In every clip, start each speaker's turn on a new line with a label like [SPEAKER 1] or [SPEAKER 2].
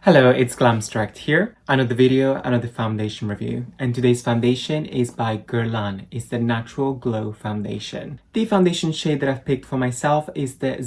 [SPEAKER 1] Hello, it's Glamstract here. Another video, another foundation review. And today's foundation is by Guerlain. It's the Natural Glow Foundation. The foundation shade that I've picked for myself is the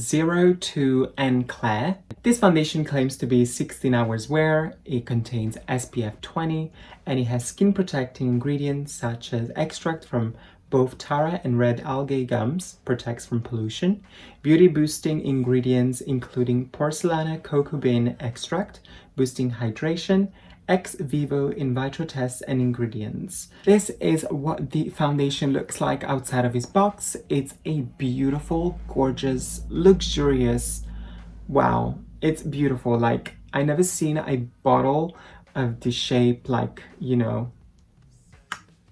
[SPEAKER 1] 02 N Clair. This foundation claims to be 16 hours wear. It contains SPF 20 and it has skin protecting ingredients such as extract from both tara and red algae gums, protects from pollution, beauty boosting ingredients including porcelana cocoa bean extract, boosting hydration, ex vivo in vitro tests and ingredients. This is what the foundation looks like outside of its box. It's a beautiful, gorgeous, luxurious, wow, it's beautiful. Like, I never seen a bottle of the shape like,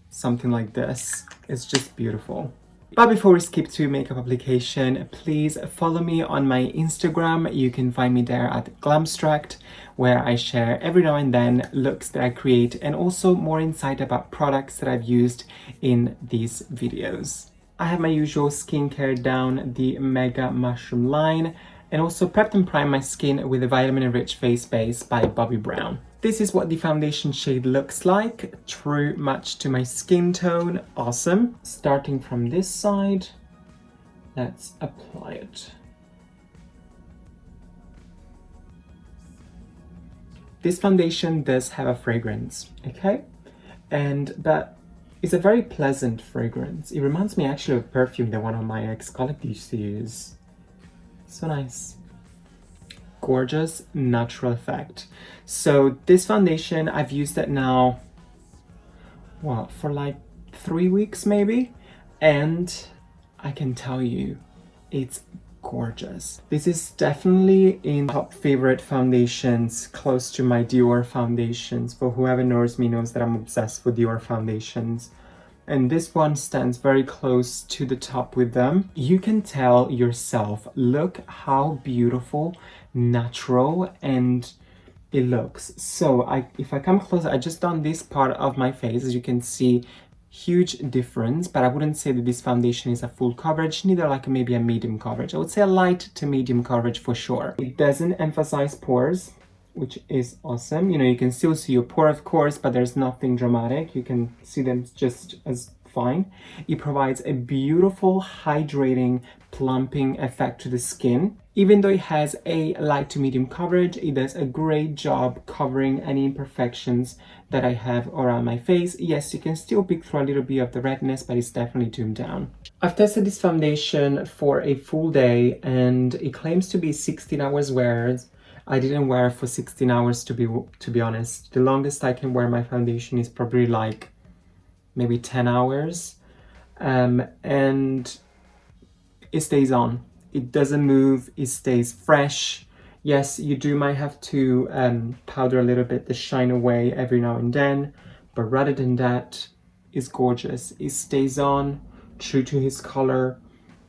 [SPEAKER 1] something like this. It's just beautiful. But before we skip to makeup application, please follow me on my Instagram. You can find me there at Glamstract, where I share every now and then looks that I create and also more insight about products that I've used in these videos. I have my usual skincare down the Mega Mushroom line and also prepped and primed my skin with a vitamin enriched face base by Bobbi Brown. This is what the foundation shade looks like, true match to my skin tone, awesome. Starting from this side, let's apply it. This foundation does have a fragrance, okay? But it's a very pleasant fragrance. It reminds me actually of perfume that one of my ex-colleagues used to use. So nice. Gorgeous natural effect. So this foundation, I've used it now, for like 3 weeks maybe, and I can tell you, it's gorgeous. This is definitely in top favorite foundations, close to my Dior foundations. For whoever knows me knows that I'm obsessed with Dior foundations. And this one stands very close to the top with them. You can tell yourself, look how beautiful, natural, and it looks. So if I come closer, I just done this part of my face, as you can see, huge difference, but I wouldn't say that this foundation is a full coverage, neither like maybe a medium coverage. I would say a light to medium coverage for sure. It doesn't emphasize pores, which is awesome. You can still see your pore, of course, but there's nothing dramatic. You can see them just as fine. It provides a beautiful, hydrating, plumping effect to the skin. Even though it has a light to medium coverage, it does a great job covering any imperfections that I have around my face. Yes, you can still pick through a little bit of the redness, but it's definitely tuned down. I've tested this foundation for a full day and it claims to be 16 hours wear. I didn't wear for 16 hours to be honest. The longest I can wear my foundation is probably like maybe 10 hours. And it stays on. It doesn't move, it stays fresh. Yes, you might have to powder a little bit to shine away every now and then, but rather than that, it's gorgeous. It stays on, true to his color.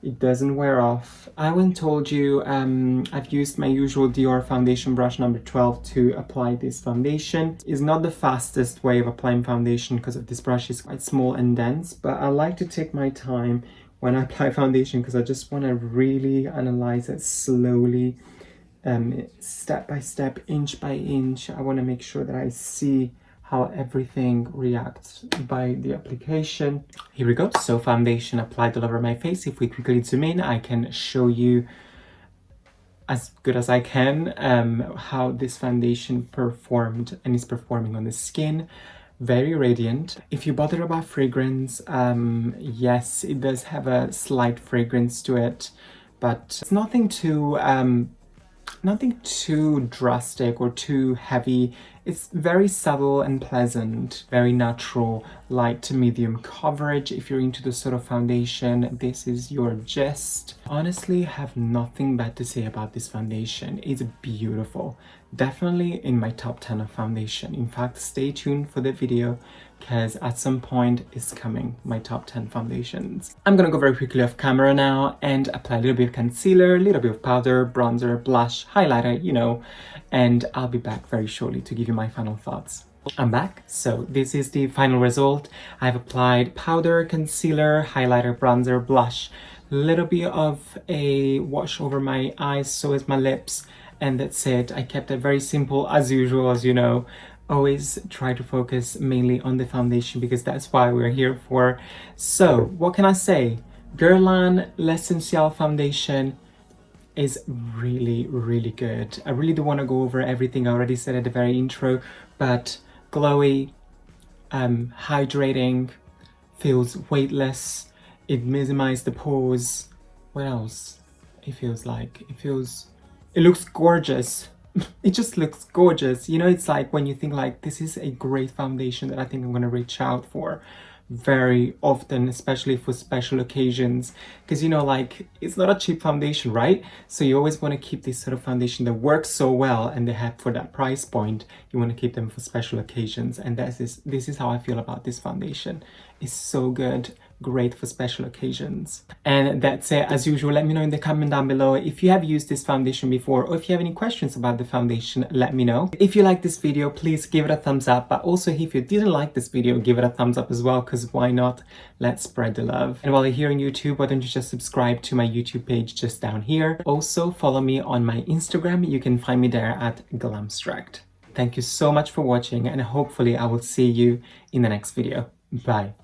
[SPEAKER 1] It doesn't wear off. I haven't told you, I've used my usual Dior foundation brush number 12 to apply this foundation. It's not the fastest way of applying foundation because of this brush is quite small and dense, but I like to take my time when I apply foundation because I just want to really analyze it slowly, step by step, inch by inch. I want to make sure that I see how everything reacts by the application. Here we go. So foundation applied all over my face. If we quickly zoom in, I can show you as good as I can how this foundation performed and is performing on the skin. Very radiant. If you bother about fragrance, yes, it does have a slight fragrance to it, but it's nothing too drastic or too heavy. It's very subtle and pleasant, very natural, light to medium coverage. If you're into this sort of foundation, this is your gist. Honestly, I have nothing bad to say about this foundation. It's beautiful. Definitely in my top 10 of foundation. In fact, stay tuned for the video because at some point it's coming, my top 10 foundations. I'm gonna go very quickly off camera now and apply a little bit of concealer, a little bit of powder, bronzer, blush, highlighter, and I'll be back very shortly to give you my final thoughts. I'm back. So this is the final result. I've applied powder, concealer, highlighter, bronzer, blush, a little bit of a wash over my eyes, so is my lips, And that's it. I kept it very simple as usual, as you know. Always try to focus mainly on the foundation because that's why we're here for. So what can I say? Guerlain L'Essentiel foundation is really, really good. I really don't want to go over everything I already said at the very intro, but glowy, hydrating, feels weightless, it minimizes the pores. What else? It looks gorgeous. It just looks gorgeous. You know, it's like when you think like this is a great foundation that I think I'm gonna reach out for very often, especially for special occasions, because you know, like, it's not a cheap foundation, right? So you always want to keep this sort of foundation that works so well and they have for that price point. You want to keep them for special occasions, and this is how I feel about this foundation. It's so good, great for special occasions. And that's it. As usual, let me know in the comment down below if you have used this foundation before, or if you have any questions about the foundation, let me know. If you like this video, please give it a thumbs up, but also if you didn't like this video, give it a thumbs up as well, because why not? Let's spread the love. And while you're here on YouTube, why don't you just subscribe to my YouTube page just down here. Also follow me on my Instagram. You can find me there at Glamstract. Thank you so much for watching, and hopefully I will see you in the next video. Bye.